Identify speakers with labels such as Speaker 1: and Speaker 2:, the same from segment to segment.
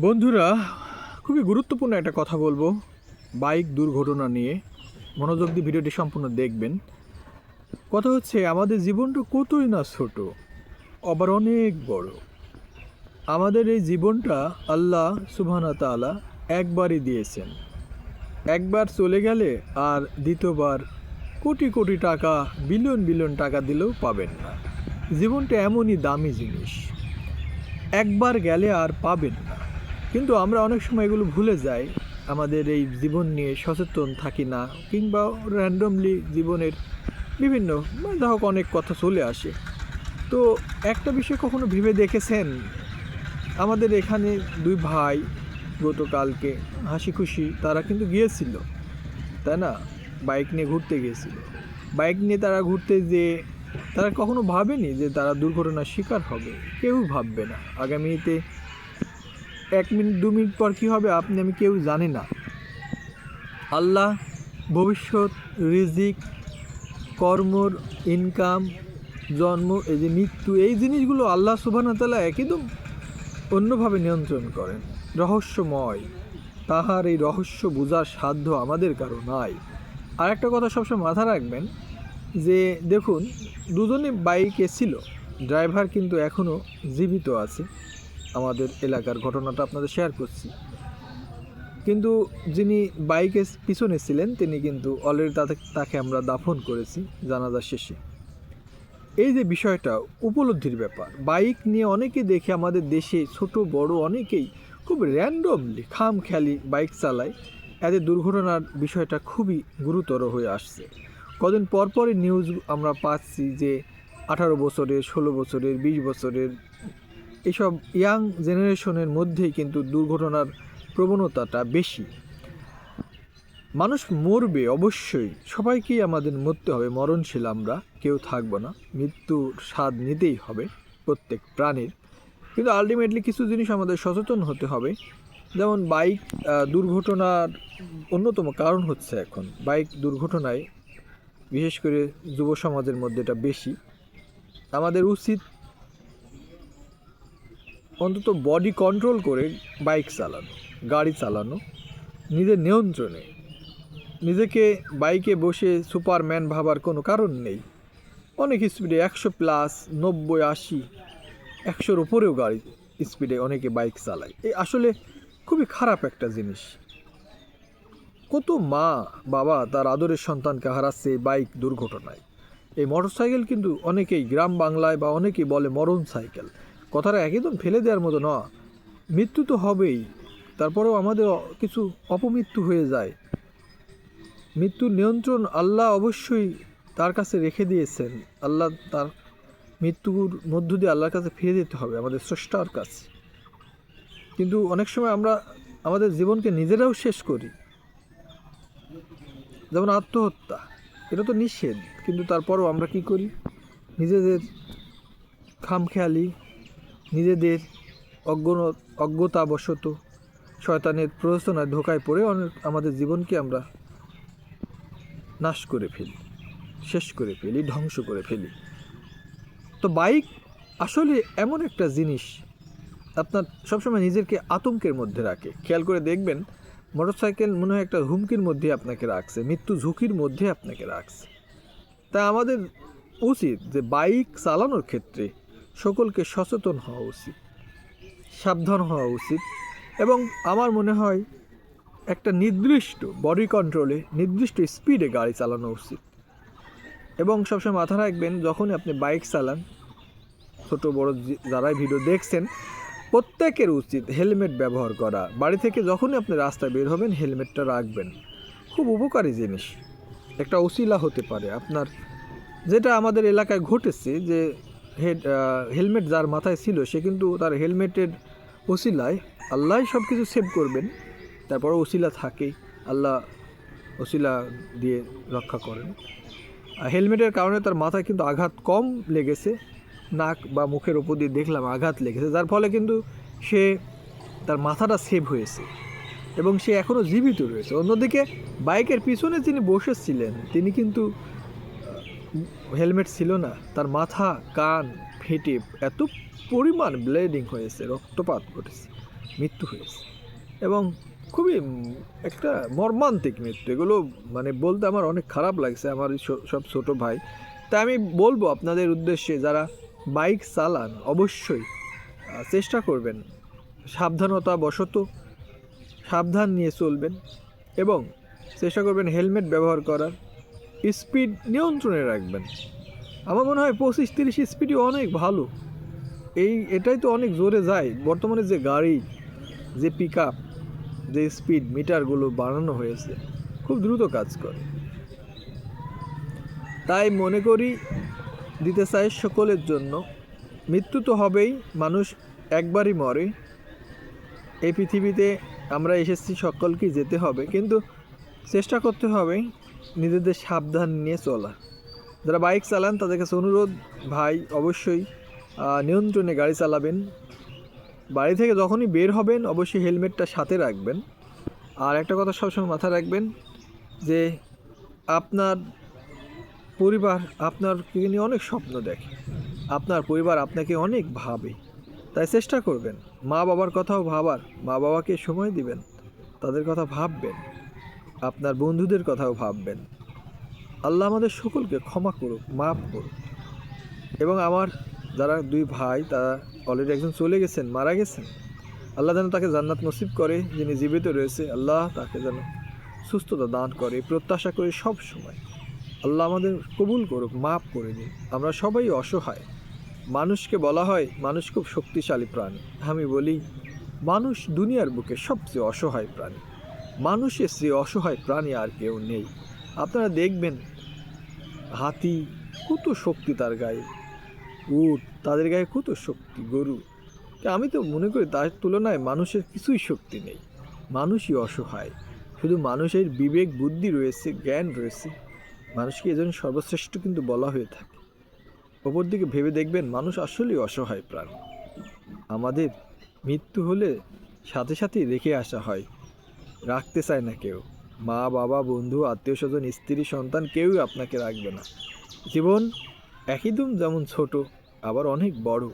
Speaker 1: বন্ধুরা, খুবই গুরুত্বপূর্ণ একটা কথা বলবো বাইক দুর্ঘটনা নিয়ে। মনোযোগ দিয়ে ভিডিওটি সম্পূর্ণ দেখবেন। কথা হচ্ছে, আমাদের জীবনটা কতই না ছোট, আবার অনেক বড়। আমাদের এই জীবনটা আল্লাহ সুবহানাহু ওয়া তাআলা একবারই দিয়েছেন। একবার চলে গেলে আর দ্বিতীয়বার কোটি কোটি টাকা, বিলিয়ন বিলিয়ন টাকা দিলেও পাবেন না। জীবনটা এমনই দামি জিনিস, একবার গেলে আর পাবেন না। কিন্তু আমরা অনেক সময় এগুলো ভুলে যাই, আমাদের এই জীবন নিয়ে সচেতন থাকি না, কিংবা র্যান্ডমলি জীবনের বিভিন্ন হোক অনেক কথা চলে আসে। তো একটা বিষয় কখনো ভেবে দেখেছেন, আমাদের এখানে দুই ভাই গতকালকে হাসি খুশি তারা কিন্তু গিয়েছিল, তাই না? বাইক নিয়ে ঘুরতে গিয়েছিল। বাইক নিয়ে তারা ঘুরতে যেয়ে তারা কখনো ভাবেনি যে তারা দুর্ঘটনার শিকার হবে। কেউ ভাববে না। আগামীতে 1 মিনিট 2 মিনিট পর কী হবে আপনি আমি কেউ জানি না। আল্লাহ ভবিষ্যৎ, রিজিক, কর্মর, ইনকাম, জন্ম, এই যে মৃত্যু, এই জিনিসগুলো আল্লাহ সুবহানাহু ওয়া তাআলা একদম অন্যভাবে নিয়ন্ত্রণ করেন, রহস্যময়। তাহার এই রহস্য বোঝার সাধ্য আমাদের কারো নাই। আর একটা কথা সবসময় মাথায় রাখবেন যে দেখুন, দুজনে বাইকে ছিল, ড্রাইভার কিন্তু এখনও জীবিত আছে। আমাদের এলাকার ঘটনাটা আপনাদের শেয়ার করছি। কিন্তু যিনি বাইকের পিছনে ছিলেন তিনি কিন্তু অলরেডি তাকে আমরা দাফন করেছি জানাজা শেষে। এই যে বিষয়টা উপলব্ধির ব্যাপার, বাইক নিয়ে অনেকেই দেখে আমাদের দেশে ছোট বড় অনেকেই খুব র্যান্ডমলি খামখেয়ালি বাইক চালায়। এতে দুর্ঘটনার বিষয়টা খুবই গুরুতর হয়ে আসছে। কদিন পরপরই নিউজ আমরা পাচ্ছি যে 18 বছরের, 16 বছরের, 20 বছরের এইসব ইয়াং জেনারেশনের মধ্যেই কিন্তু দুর্ঘটনার প্রবণতাটা বেশি। মানুষ মরবে অবশ্যই, সবাইকেই আমাদের মরতে হবে, মরণশীল আমরা, কেউ থাকবো না, মৃত্যুর স্বাদ নিতেই হবে প্রত্যেক প্রাণীর। কিন্তু আলটিমেটলি কিছু জিনিস আমাদের সচেতন হতে হবে। যেমন বাইক দুর্ঘটনার অন্যতম কারণ হচ্ছে এখন বাইক দুর্ঘটনায়, বিশেষ করে যুব সমাজের মধ্যে এটা বেশি। আমাদের উচিত অন্তত বডি কন্ট্রোল করে বাইক চালানো, গাড়ি চালানো, নিজের নিয়ন্ত্রণে। নিজেকে বাইকে বসে সুপারম্যান ভাবার কোনো কারণ নেই। অনেক স্পিডে 100+, 90, 80, 100-র উপরেও গাড়ি স্পিডে অনেকে বাইক চালায়। এই আসলে খুবই খারাপ একটা জিনিস। কত মা বাবা তার আদরের সন্তানকে হারাচ্ছে এই বাইক দুর্ঘটনায়। এই মোটরসাইকেল কিন্তু অনেকেই গ্রাম বাংলায় বা অনেকেই বলে মরণ সাইকেল, কথাটা একদম ফেলে দেওয়ার মতো না। মৃত্যু তো হবেই, তারপরেও আমাদের কিছু অপমৃত্যু হয়ে যায়। মৃত্যুর নিয়ন্ত্রণ আল্লাহ অবশ্যই তার কাছে রেখে দিয়েছেন। আল্লাহ তার মৃত্যুর মধ্য দিয়ে আল্লাহর কাছে ফিরে যেতে হবে, আমাদের স্রষ্টার কাছে। কিন্তু অনেক সময় আমরা আমাদের জীবনকে নিজেরাও শেষ করি, যেমন আত্মহত্যা। এটা তো নিষেধ, কিন্তু তারপরও আমরা কি করি? নিজেদের খামখেয়ালি, নিজেদের অজ্ঞতাবশত শয়তানের প্ররোচনায় ধোকায় পড়ে অনেক আমাদের জীবনকে আমরা নাশ করে ফেলি, শেষ করে ফেলি, ধ্বংস করে ফেলি। তো বাইক আসলে এমন একটা জিনিস আপনার সবসময় নিজেকে আতঙ্কের মধ্যে রাখে। খেয়াল করে দেখবেন, মোটরসাইকেল মনে হয় একটা হুমকির মধ্যে আপনাকে রাখছে, মৃত্যু ঝুঁকির মধ্যে আপনাকে রাখছে। তা আমাদের উচিত যে বাইক চালানোর ক্ষেত্রে সকলকে সচেতন হওয়া উচিত, সাবধান হওয়া উচিত। এবং আমার মনে হয় একটা নির্দিষ্ট বডি কন্ট্রোলে, নির্দিষ্ট স্পিডে গাড়ি চালানো উচিত। এবং সবসময় মাথা রাখবেন, যখনই আপনি বাইক চালান, ছোট বড় যারাই ভিডিও দেখছেন, প্রত্যেকের উচিত হেলমেট ব্যবহার করা। বাড়ি থেকে যখনই আপনি রাস্তায় বের হবেন হেলমেটটা রাখবেন। খুব উপকারী জিনিস, একটা উসিলা হতে পারে আপনার। যেটা আমাদের এলাকায় ঘটেছে যে হেলমেট যার মাথায় ছিল সে কিন্তু তার হেলমেটের উসিলায় আল্লাহ সব কিছু সেভ করবেন। তারপরে উসিলা থাকেই, আল্লাহ উসিলা দিয়ে রক্ষা করেন। হেলমেটের কারণে তার মাথায় কিন্তু আঘাত কম লেগেছে, নাক বা মুখের ওপর দিয়ে দেখলাম আঘাত লেগেছে, যার ফলে কিন্তু সে তার মাথাটা সেভ হয়েছে এবং সে এখনও জীবিত রয়েছে। অন্যদিকে বাইকের পিছনে যিনি বসেছিলেন তিনি কিন্তু হেলমেট ছিল না, তার মাথা কান ফেটে এত পরিমাণ ব্লিডিং হয়েছে, রক্তপাত ঘটেছে। মৃত্যু হয়েছে, এবং খুবই একটা মর্মান্তিক মৃত্যু। এগুলো মানে বলতে আমার অনেক খারাপ লাগছে, আমার সব ছোটো ভাই। তাই আমি বলবো আপনাদের উদ্দেশ্যে, যারা বাইক চালান অবশ্যই চেষ্টা করবেন সাবধানতা বশত সাবধান নিয়ে চলবেন, এবং চেষ্টা করবেন হেলমেট ব্যবহার করার, স্পিড নিয়ন্ত্রণে রাখবেন। আমার মনে হয় 25-30 স্পিডই অনেক ভালো। এটাই তো অনেক জোরে যায়। বর্তমানে যে গাড়ি, যে পিক আপ, যে স্পিড মিটারগুলো বানানো হয়েছে, খুব দ্রুত কাজ করে। তাই মনে করি, দিতে চাই সকলের জন্য, মৃত্যু তো হবেই, মানুষ একবারই মরে। এই পৃথিবীতে আমরা এসেছি, সকলকেই যেতে হবে, কিন্তু চেষ্টা করতে হবে নিজেদের সাবধান নিয়ে চলা। যারা বাইক চালান তাদের কাছে অনুরোধ, ভাই অবশ্যই নিয়ন্ত্রণে গাড়ি চালাবেন। বাড়ি থেকে যখনই বের হবেন অবশ্যই হেলমেটটা সাথে রাখবেন। আর একটা কথা সবসময় মাথায় রাখবেন যে আপনার পরিবার আপনাকে নিয়ে অনেক স্বপ্ন দেখে, আপনার পরিবার আপনাকে অনেক ভাবে। তাই চেষ্টা করবেন মা বাবার কথাও ভাবার, মা বাবাকে সময় দিবেন, তাদের কথা ভাববেন, আপনার বন্ধুদের কথাও ভাববেন। আল্লাহ আমাদের সকলকে ক্ষমা করুক, মাফ করুক। এবং আমার যারা 2 ভাই, তারা অলরেডি একজন চলে গেছেন, মারা গেছেন, আল্লাহ যেন তাকে জান্নাত নসিব করে। যিনি জীবিত রয়েছে আল্লাহ তাকে যেন সুস্থতা দান করে, প্রত্যাশা করে সব সময়। আল্লাহ আমাদের কবুল করুক, মাফ করে দিন। আমরা সবাই অসহায়। মানুষকে বলা হয় মানুষ খুব শক্তিশালী প্রাণী। আমি বলি মানুষ দুনিয়ার বুকে সবচেয়ে অসহায় প্রাণী। মানুষের চেয়ে অসহায় প্রাণী আর কেউ নেই। আপনারা দেখবেন হাতি, কত শক্তি তার গায়ে, উট তাদের গায়ে কত শক্তি, গরু। আমি তো মনে করি তার তুলনায় মানুষের কিছুই শক্তি নেই। মানুষই অসহায়। শুধু মানুষের বিবেক বুদ্ধি রয়েছে, জ্ঞান রয়েছে, মানুষকে এজন্য সর্বশ্রেষ্ঠ কিন্তু বলা হয়ে থাকে। ওপর দিকে ভেবে দেখবেন মানুষ আসলেই অসহায় প্রাণী। আমাদের মৃত্যু হলে সাথে সাথেই রেখে আসা হয়, রাখতে চায় না কেউ। মা বাবা, বন্ধু, আত্মীয় স্বজন, স্ত্রী, সন্তান কেউই আপনাকে রাখবে না। জীবন একদম যেমন ছোট, আবার অনেক বড়।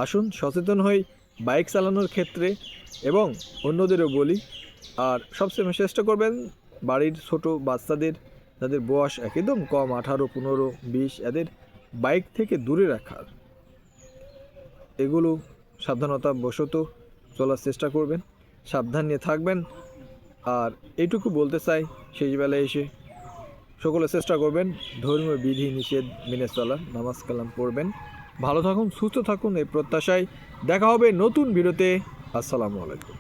Speaker 1: আসুন সচেতন হই বাইক চালানোর ক্ষেত্রে, এবং অন্যদেরও বলি। আর সবসময় চেষ্টা করবেন বাড়ির ছোট বাচ্চাদের, যাদের বয়স একদম কম, 18, 15, 20, এদের বাইক থেকে দূরে রাখার। এগুলো সাবধানতা বশত চলার চেষ্টা করবেন, সাবধান নিয়ে থাকবেন। আর এইটুকু বলতে চাই, শেষ বেলায় এসে সকলে চেষ্টা করবেন ধর্মীয় বিধি নিষেধ মেনে চলার, নামাজ কালাম পড়বেন। ভালো থাকুন, সুস্থ থাকুন, এই প্রত্যাশায় দেখা হবে নতুন ভিডিওতে। আসসালামু আলাইকুম।